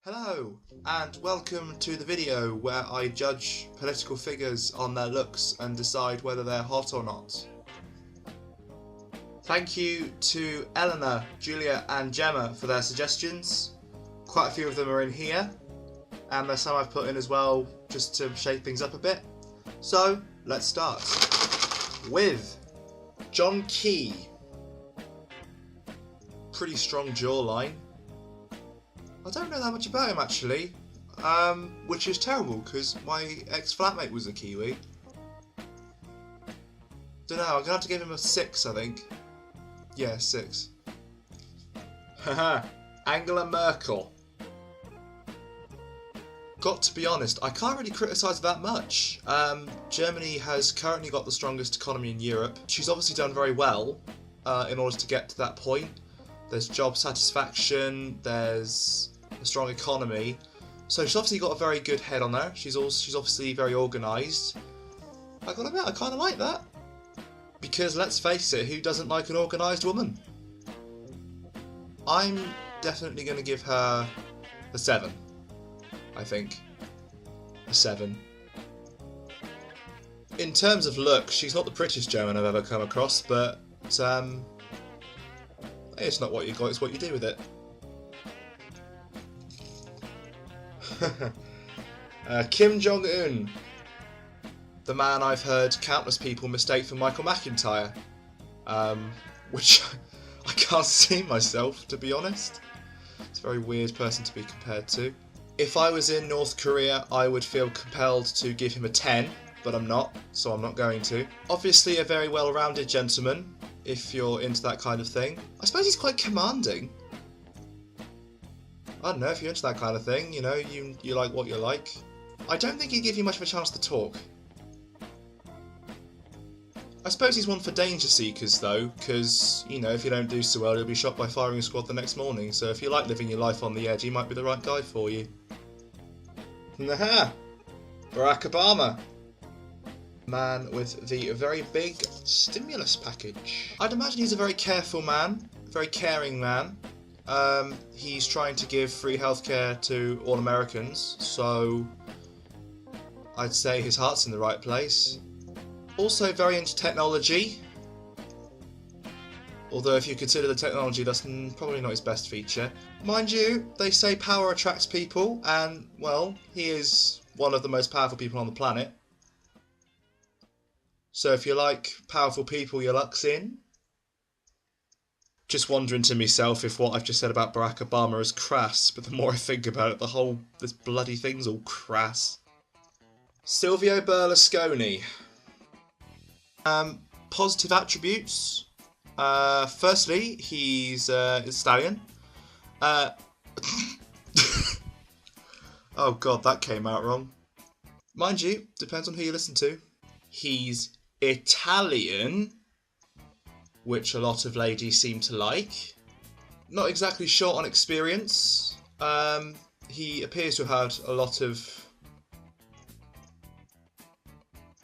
Hello, and welcome to the video where I judge political figures on their looks and decide whether they're hot or not. Thank you to Eleanor, Julia and Gemma for their suggestions. Quite a few of them are in here, and there's some I've put in as well just to shake things up a bit. So, let's start with John Key. Pretty strong jawline. I don't know that much about him actually, which is terrible because my ex-flatmate was a Kiwi. Don't know, I'm gonna have to give him a 6, I think. Yeah, 6. Haha, Angela Merkel. Got to be honest, I can't really criticise that much. Germany has currently got the strongest economy in Europe. She's obviously done very well in order to get to that point. There's job satisfaction, there's a strong economy, so she's obviously got a very good head on her. She's obviously very organised. I gotta admit, I kind of like that. Because let's face it, who doesn't like an organised woman? I'm definitely going to give her a 7. I think. A 7. In terms of look, she's not the prettiest German I've ever come across, but it's not what you got, it's what you do with it. Kim Jong-un. The man I've heard countless people mistake for Michael McIntyre. Which I can't see myself, to be honest. It's a very weird person to be compared to. If I was in North Korea, I would feel compelled to give him a 10, but I'm not, so I'm not going to. Obviously a very well-rounded gentleman, if you're into that kind of thing. I suppose he's quite commanding. I don't know, if you're into that kind of thing, you know, you like what you like. I don't think he'd give you much of a chance to talk. I suppose he's one for danger seekers though, because, you know, if you don't do so well, you'll be shot by firing squad the next morning, so if you like living your life on the edge, he might be the right guy for you. Aha! Barack Obama. Man with the very big stimulus package. I'd imagine he's a very careful man, a very caring man. He's trying to give free healthcare to all Americans, so I'd say his heart's in the right place. Also very into technology, although if you consider the technology, that's probably not his best feature. Mind you, they say power attracts people, and, well, he is one of the most powerful people on the planet. So if you like powerful people, your luck's in. Just wondering to myself if what I've just said about Barack Obama is crass, but the more I think about it, this bloody thing's all crass. Silvio Berlusconi. Positive attributes. Firstly, he's Italian. Oh god, that came out wrong. Mind you, depends on who you listen to. He's Italian, which a lot of ladies seem to like. Not exactly short on experience. He appears to have had a lot of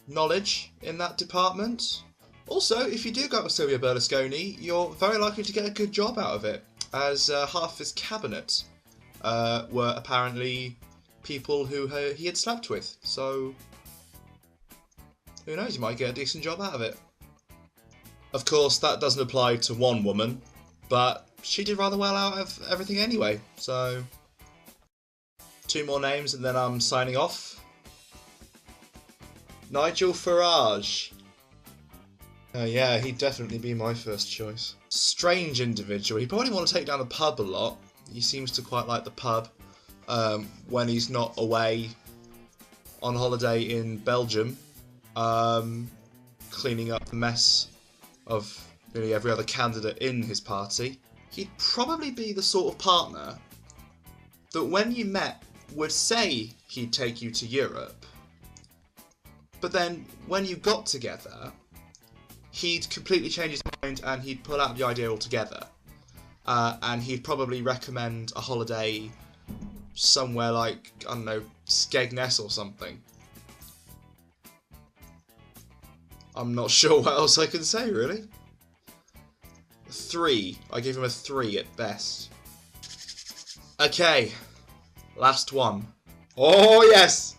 knowledge in that department. Also, if you do go with Silvio Berlusconi, you're very likely to get a good job out of it, as half of his cabinet were apparently people who he had slept with, so who knows, you might get a decent job out of it. Of course, that doesn't apply to one woman, but she did rather well out of everything anyway, so 2 more names and then I'm signing off. Nigel Farage. Yeah, he'd definitely be my first choice. Strange individual. He'd probably want to take down the pub a lot. He seems to quite like the pub when he's not away on holiday in Belgium, cleaning up the mess of nearly every other candidate in his party. He'd probably be the sort of partner that when you met would say he'd take you to Europe, but then when you got together, he'd completely change his mind and he'd pull out the idea altogether. And he'd probably recommend a holiday somewhere like, I don't know, Skegness or something. I'm not sure what else I can say, really. 3. I give him a 3 at best. Okay, Last one. Oh, yes!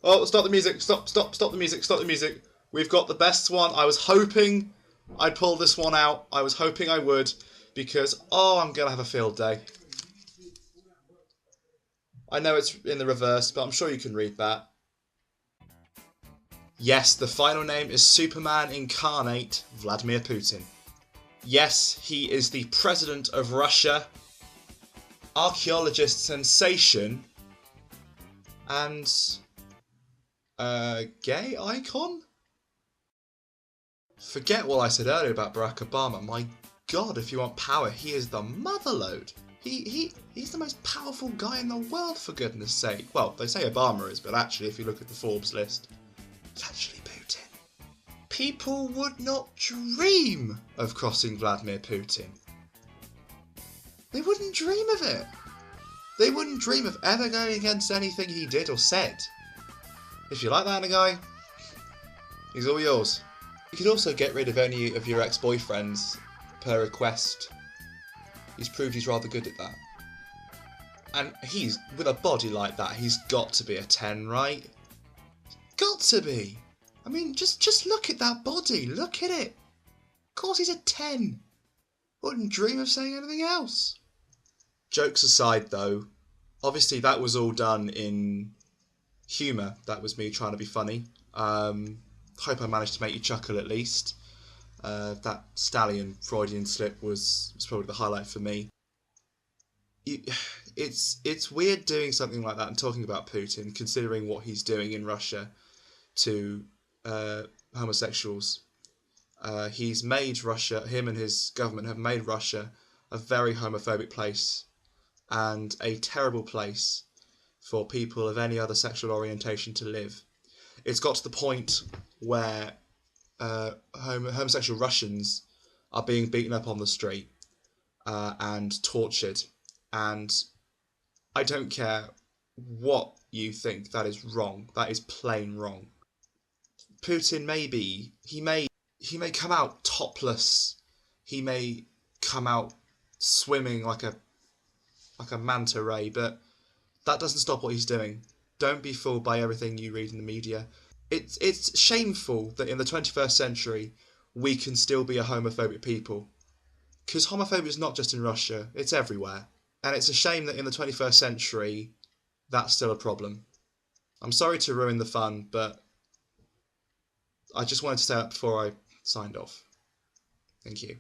Oh, stop the music. Stop the music. Stop the music. We've got the best one. I was hoping I'd pull this one out. I was hoping I would, because, oh, I'm going to have a field day. I know it's in the reverse, but I'm sure you can read that. Yes, the final name is Superman incarnate Vladimir Putin. Yes, he is the president of Russia, archaeologist sensation, and gay icon? Forget what I said earlier about Barack Obama. My God, if you want power, he is the motherload. He's the most powerful guy in the world, for goodness sake. Well, they say Obama is, but actually, if you look at the Forbes list, it's actually Putin. People would not dream of crossing Vladimir Putin. They wouldn't dream of it. They wouldn't dream of ever going against anything he did or said. If you like that kind of guy, he's all yours. You could also get rid of any of your ex-boyfriends per request. He's proved he's rather good at that. And he's, with a body like that, he's got to be a 10, right? Got to be. I mean, just look at that body. Look at it. Of course he's a 10. Wouldn't dream of saying anything else. Jokes aside, though, obviously that was all done in humour. That was me trying to be funny. Hope I managed to make you chuckle at least. That stallion Freudian slip was probably the highlight for me. It's weird doing something like that and talking about Putin, considering what he's doing in Russia to homosexuals. He's made Russia, him and his government have made Russia a very homophobic place and a terrible place for people of any other sexual orientation to live. It's got to the point where homosexual Russians are being beaten up on the street and tortured, and I don't care what you think, that is wrong. That is plain wrong. Putin he may come out topless. He may come out swimming like a manta ray, but that doesn't stop what he's doing. Don't be fooled by everything you read in the media. It's shameful that in the 21st century we can still be a homophobic people. Because homophobia is not just in Russia, it's everywhere. And it's a shame that in the 21st century that's still a problem. I'm sorry to ruin the fun, but I just wanted to say that before I signed off. Thank you.